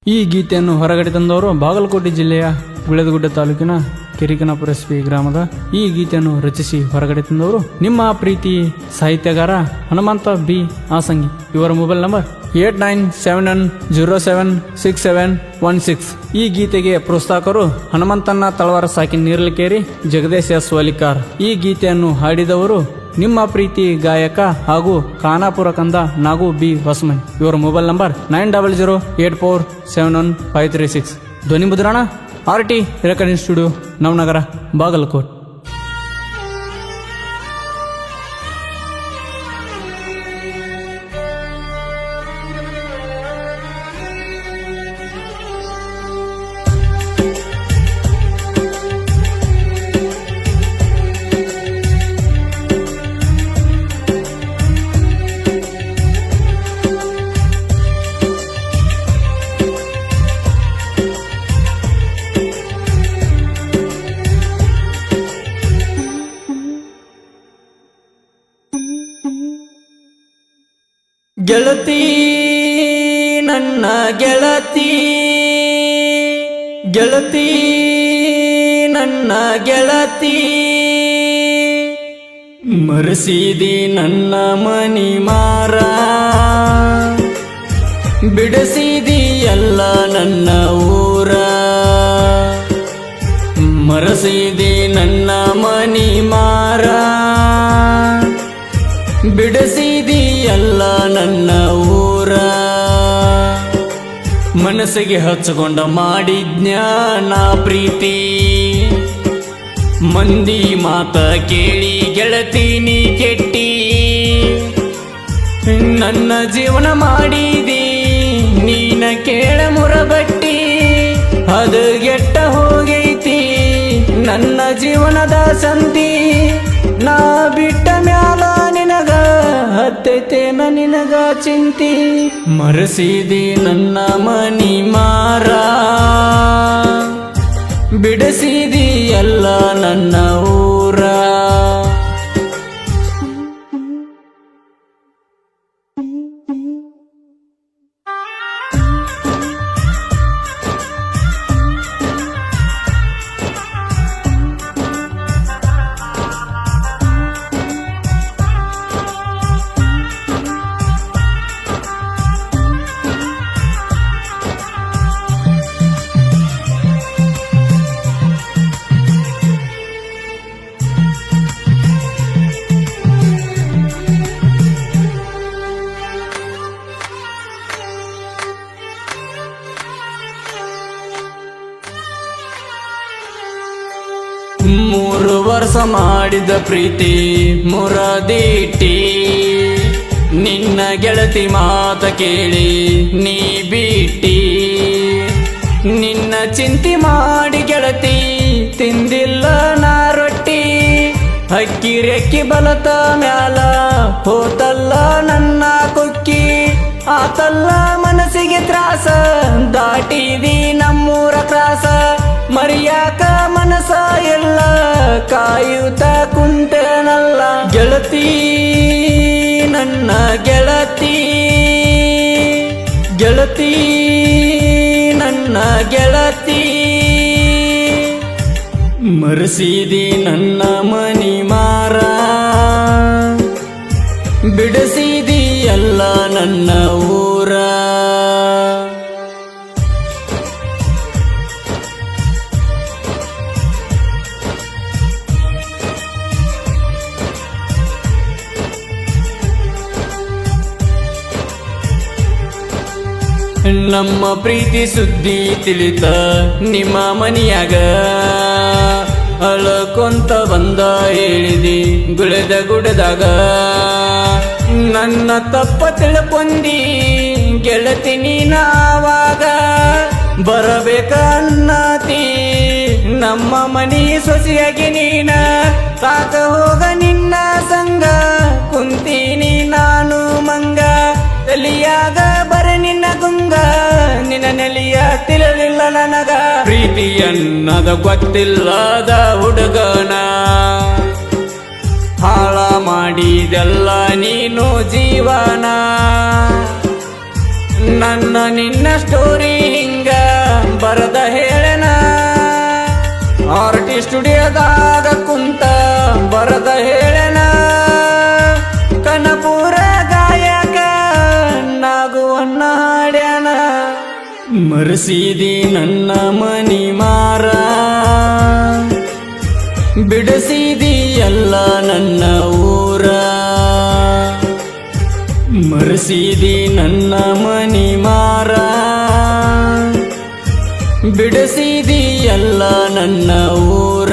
ಈ ಗೀತೆಯನ್ನು ಹೊರಗಡೆ ತಂದವರು ಬಾಗಲಕೋಟೆ ಜಿಲ್ಲೆಯ ಗುಳೇದಗುಡ್ಡ ತಾಲೂಕಿನ ಕಿರಿಕನಾಪುರ ಎಸ್ಪಿ ಗ್ರಾಮದ ಈ ಗೀತೆಯನ್ನು ರಚಿಸಿ ಹೊರಗಡೆ ತಂದವರು ನಿಮ್ಮ ಪ್ರೀತಿ ಸಾಹಿತ್ಯಗಾರ ಹನುಮಂತ ಬಿ ಆಸಂಗಿ. ಇವರ ಮೊಬೈಲ್ ನಂಬರ್ 8971076716. ಈ ಗೀತೆಗೆ ಪ್ರೋತ್ಸಾಹಕರು ಹನುಮಂತಣ್ಣ ತಳವಾರ ಸಾಕಿನ್ ನೀರ್ಲಕೇರಿ, ಜಗದೀಶ್ ಎಸ್ ವಲಿಕಾರ್. ಈ ಗೀತೆಯನ್ನು ಹಾಡಿದವರು ನಿಮ್ಮ ಪ್ರೀತಿ ಗಾಯಕ ಹಾಗೂ ಖಾನಾಪುರ ಕಂದ ನಾಗು ಬಿ ಹೊಸಮನಿ. ಇವರ ಮೊಬೈಲ್ ನಂಬರ್ 9008471536. ಧ್ವನಿ ಮುದ್ರಣ RT recording studio, Navanagar, Bagalkot. ಗೆಳತಿ ನನ್ನ ಗೆಳತಿ, ಗೆಳತಿ ನನ್ನ ಗೆಳತಿ, ಮರೆಸಿದಿ ನನ್ನ ಮನಿ ಮಾರ, ಬಿಡಿಸಿದಿ ಎಲ್ಲ ನನ್ನ ಊರ, ಮರೆಸಿದಿ ನನ್ನ ಮನಿ ಮಾರ, ಬಿಡಿಸಿದಿ ಎಲ್ಲ ನನ್ನ ಊರ. ಮನಸ್ಸಿಗೆ ಹಚ್ಚಿಕೊಂಡ ಮಾಡಿದ್ಞಾನ ಪ್ರೀತಿ, ಮಂದಿ ಮಾತ ಕೇಳಿ ಗೆಳತಿ ನೀ ಕೆಟ್ಟಿ, ನನ್ನ ಜೀವನ ಮಾಡಿದಿ ನೀನ ಕೇಳ ಮುರಬಟ್ಟಿ, ಅದು ಗೆಟ್ಟ ಹೋಗೈತಿ ನನ್ನ ಜೀವನದ ಸಂತಿ. ನಾ ಬಿಟ್ಟ ಮ್ಯಾಲ ನಿನಗ ಹತ್ತೈತೇನ ನಿನಗ ಚಿಂತಿ, ಮರೆಸಿದಿ ನನ್ನ ಮನಿ ಮಾರ, ಬಿಡಿಸಿದಿ ಎಲ್ಲ ನನ್ನ ಊರ. ಮೂರು ವರ್ಷ ಮಾಡಿದ ಪ್ರೀತಿ ಮುರದಿಟ್ಟಿ, ನಿನ್ನ ಗೆಳತಿ ಮಾತ ಕೇಳಿ ನೀ ಬಿಟ್ಟಿ, ನಿನ್ನ ಚಿಂತೆ ಮಾಡಿ ಗೆಳತಿ ತಿಂದಿಲ್ಲ ನಾ ರೊಟ್ಟಿ, ಹಕ್ಕಿ ರೆಕ್ಕಿ ಬಲತ ಮ್ಯಾಲ ಹೋತಲ್ಲ ನನ್ನ ಕುಕ್ಕಿ, ಆತಲ್ಲ ಮನಸ್ಸಿಗೆ ತ್ರಾಸ ದಾಟಿದಿ ನಮ್ಮೂರ ಕ್ರಾಸ, ಮರಿಯಾಕ ಮನಸ ಎಲ್ಲ ಕಾಯುತ್ತ ಕುಂತನಲ್ಲ. ಗೆಳತಿ ನನ್ನ ಗೆಳತಿ, ಗೆಳತಿ ನನ್ನ ಗೆಳತಿ, ಮರೆಸಿದಿ ನನ್ನ ಮನಿ ಮಾರ, ಬಿಡಿಸಿದಿ ಎಲ್ಲ ನನ್ನ ಊರ. ನಮ್ಮ ಪ್ರೀತಿ ಸುದ್ದಿ ತಿಳಿತ ನಿಮ್ಮ ಮನಿಯಾಗ, ಅಳಕೊಂತ ಬಂದ ಹೇಳಿದಿ ಗುಳೆದ ಗುಡದಾಗ, ನನ್ನ ತಪ್ಪ ತಿಳ್ಕೊಂಡಿ ಗೆಳತಿ ನೀನಾವಾಗ, ಬರಬೇಕ ಅನ್ನತಿ ನಮ್ಮ ಮನಿ ಸೊಸೆಯಾಗಿ ನೀನ, ಸಾಕ ಹೋಗ ನಿನ್ನ ಸಂಗ ಕುಂತೀನಿ ನಾನು ಮಂಗ, ತಲಿಯಾಗ ಬರ ನಿನ್ನ ಗುಂಗ, ನಿನ್ನ ನೆಲಿಯ ತಿಳಿಲಿಲ್ಲ ನನಗ, ಪ್ರೀತಿ ಅನ್ನದ ಗೊತ್ತಿಲ್ಲದ ಹುಡುಗನ, ಹಾಳ ಮಾಡಿದೆಲ್ಲ ನೀನು ಜೀವನ, ನನ್ನ ನಿನ್ನ ಸ್ಟೋರಿ ಹಿಂಗ ಬರದ ಹೇಳನ ಆರ್ಟಿ ಸ್ಟುಡಿಯೋದಾಗ ಕುಂತ ಬರದ ಹೇಳನ ಕನಪುರ ಗಾಯಕ ನಾಗುವನ್ನ ಹಾಡ್ಯಾನ ಮರೆಸಿದಿ ನನ್ನ ಮನಿ ಮಾರ ಬಿಡಿಸಿದಿ ಎಲ್ಲ ನನ್ನ ಊರ ಮರೆಸಿದಿ ನನ್ನ ಮನಿ ಮಾರ ಬಿಡಿಸಿದಿ ಎಲ್ಲ ನನ್ನ ಊರ